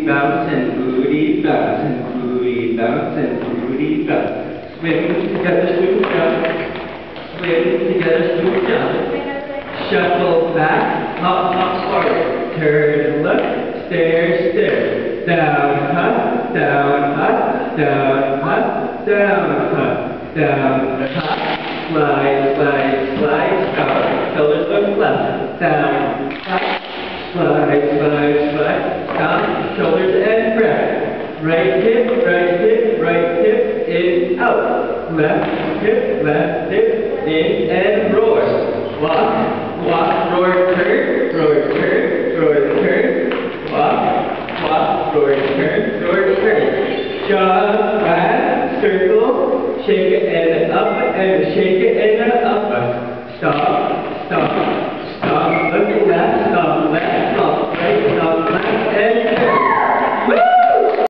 bounce and booty bounce and booty bounce and booty bounce. Swim together, swoop down. Swim together, swoop down. Shuffle back, hop, hop, forward. Turn left, stare, stare. Down, hop, down, hop, down, hop, down, hop, down, hop. Slide, slide, slide, out. Shoulders look left, down, hop. Slide, slide, slide, stop, shoulders and press. Right hip, in, out. Left hip, in and roar. Walk, walk, roar, turn, roar, turn, roar, turn. Walk, walk, roar, turn, roar, turn. Jog, back, circle, shake it and up and shake it and